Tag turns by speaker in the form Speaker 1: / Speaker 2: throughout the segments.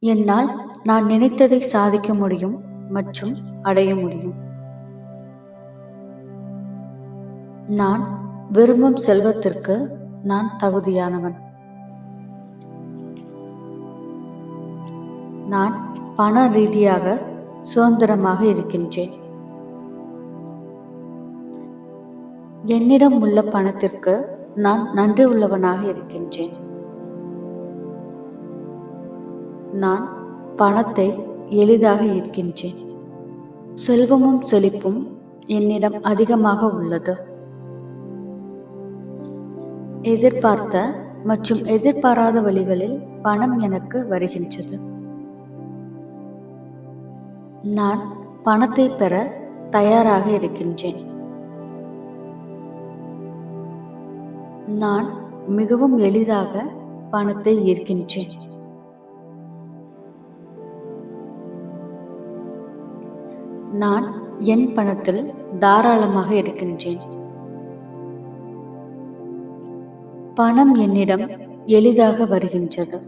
Speaker 1: என்னால் நான் நினைத்ததை சாதிக்க முடியும் மற்றும் அடைய முடியும். நான் விரும்பும் செல்வத்திற்கு நான் தகுதியானவன். நான் பண ரீதியாக சுதந்திரமாக இருக்கின்றேன். என்னிடம் உள்ள பணத்திற்கு நான் நன்றி உள்ளவனாக இருக்கின்றேன். நான் பணத்தை எளிதாக ஈர்க்கின்றேன். செல்வமும் செழிப்பும் என்னிடம் அதிகமாக உள்ளது. எதிர்பார்த்த மற்றும் எதிர்பாராத வழிகளில் பணம் எனக்கு வருகின்றது. நான் பணத்தை பெற தயாராக இருக்கின்றேன். நான் மிகவும் எளிதாக பணத்தை ஈர்க்கின்றேன். நான் என் பணத்தில் தாராளமாக இருக்கின்றேன். பணம் என்னிடம் எளிதாக வருகின்றது.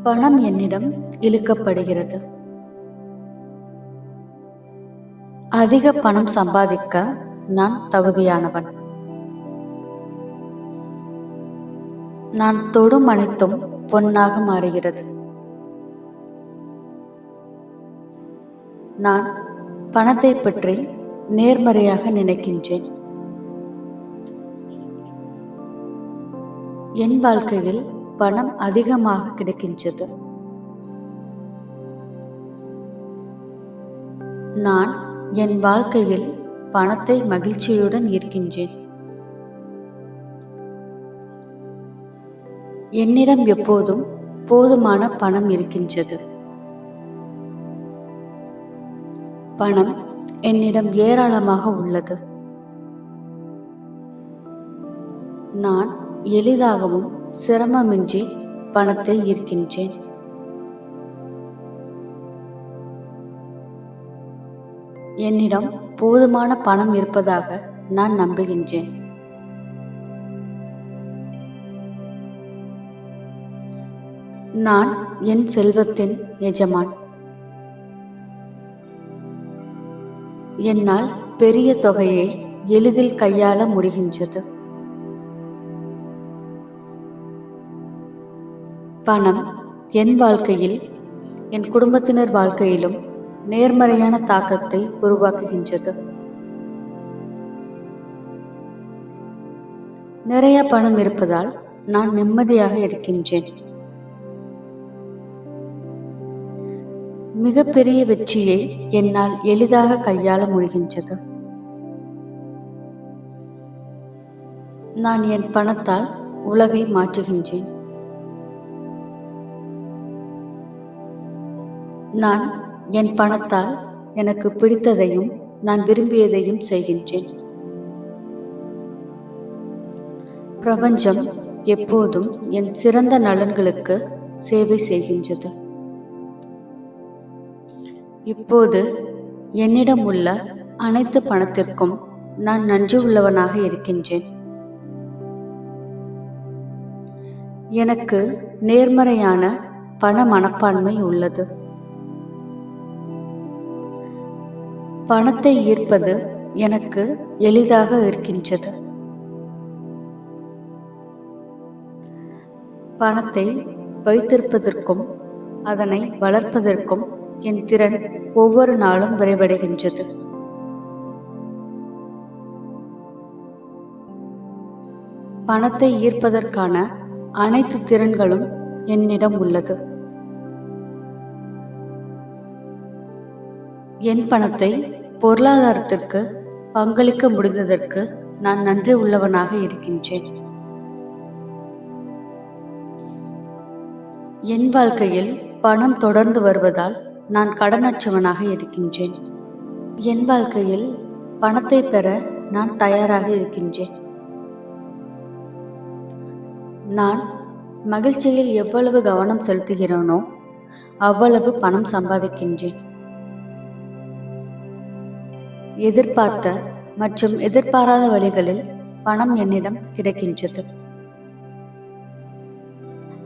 Speaker 1: பணம் என்னிடம் இழுக்கப்படுகிறது. அதிக பணம் சம்பாதிக்க நான் தகுதியானவன். நான் தொடும் அனைத்தும் பொன்னாக மாறுகிறது. நான் பணத்தை பற்றி நேர்மறையாக நினைக்கின்றேன். என் வாழ்க்கையில் பணம் அதிகமாக கிடைக்கின்றது. நான் என் வாழ்க்கையில் பணத்தை மகிழ்ச்சியுடன் ஈர்க்கின்றேன். என்னிடம் எப்போதும் போதுமான பணம் இருக்கின்றது. பணம் என்னிடம் ஏராளமாக உள்ளது. நான் எளிதாகவும் சிரமமின்றி பணத்தை ஈர்க்கின்றேன். என்னிடம் போதுமான பணம் இருப்பதாக நான் நம்புகின்றேன். நான் என் செல்வத்தின் எஜமான். என்னால் பெரிய தொகையை எளிதில் கையாள முடிகின்றது. பணம் என் வாழ்க்கையில், என் குடும்பத்தினர் வாழ்க்கையிலும் நேர்மறையான தாக்கத்தை உருவாக்குகின்றது. நிறைய பணம் இருப்பதால் நான் நிம்மதியாக இருக்கின்றேன். மிகப்பெரிய வெற்றியை என்னால் எளிதாக கையாள முடிகின்றது. நான் என் பணத்தால் உலகை மாற்றுகின்றேன். நான் என் பணத்தால் எனக்கு பிடித்ததையும் நான் விரும்பியதையும் செய்கின்றேன். பிரபஞ்சம் எப்போதும் என் சிறந்த நலன்களுக்கு சேவை செய்கின்றது. இப்போது என்னிடம் உள்ள அனைத்து பணத்திற்கும் நான் நன்றி உள்ளவனாக இருக்கின்றேன். எனக்கு நேர்மறையான பண மனப்பான்மை உள்ளது. பணத்தை ஈர்ப்பது எனக்கு எளிதாக இருக்கின்றது. பணத்தை வைத்திருப்பதற்கும் அதனை வளர்ப்பதற்கும் என் திறன் ஒவ்வொரு நாளும் விரைவடைகின்றது. பணத்தை ஈர்ப்பதற்கான அனைத்து திறன்களும் என்னிடம் உள்ளது. என் பணத்தை பொருளாதாரத்திற்கு பங்களிக்க முடிந்ததற்கு நான் நன்றி உள்ளவனாக இருக்கின்றேன். என் வாழ்க்கையில் பணம் தொடர்ந்து வருவதால் நான் கடனற்றவனாக இருக்கின்றேன். என் வாழ்க்கையில் பணத்தை பெற நான் தயாராக இருக்கின்றேன். நான் மகிழ்ச்சியில் எவ்வளவு கவனம் செலுத்துகிறேனோ அவ்வளவு பணம் சம்பாதிக்கின்றேன். எதிர்பார்த்த மற்றும் எதிர்பாராத வழிகளில் பணம் என்னிடம் கிடைக்கின்றது.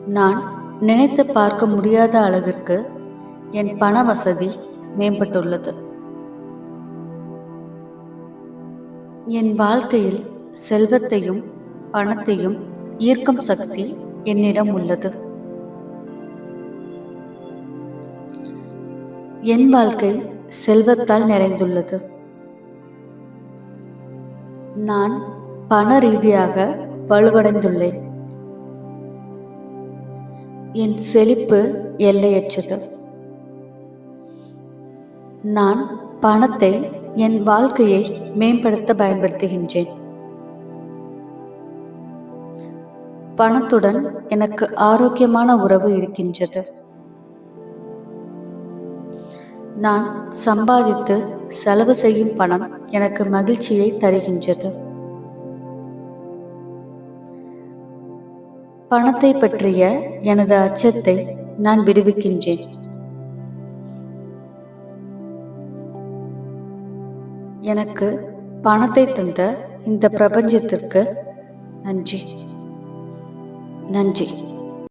Speaker 1: நான் நினைத்து பார்க்க முடியாத அளவிற்கு என் பண வசதி மேம்பட்டுள்ளது. என் வாழ்க்கையில் செல்வத்தையும் பணத்தையும் ஈர்க்கும் சக்தி என்னிடம் உள்ளது. என் வாழ்க்கை செல்வத்தால் நிறைந்துள்ளது. நான் பண ரீதியாக வலுவடைந்துள்ளேன். என் செழிப்பு எல்லையற்றது. நான் பணத்தை என் வாழ்க்கையை மேம்படுத்த பயன்படுத்துகின்றேன். பணத்துடன் எனக்கு ஆரோக்கியமான உறவு இருக்கின்றது. நான் சம்பாதித்து செலவு செய்யும் பணம் எனக்கு மகிழ்ச்சியை தருகின்றது. பணத்தை பற்றிய எனது அச்சத்தை நான் விடுவிக்கின்றேன். எனக்கு பணத்தை தந்த இந்த பிரபஞ்சத்திற்கு நன்றி. நன்றி.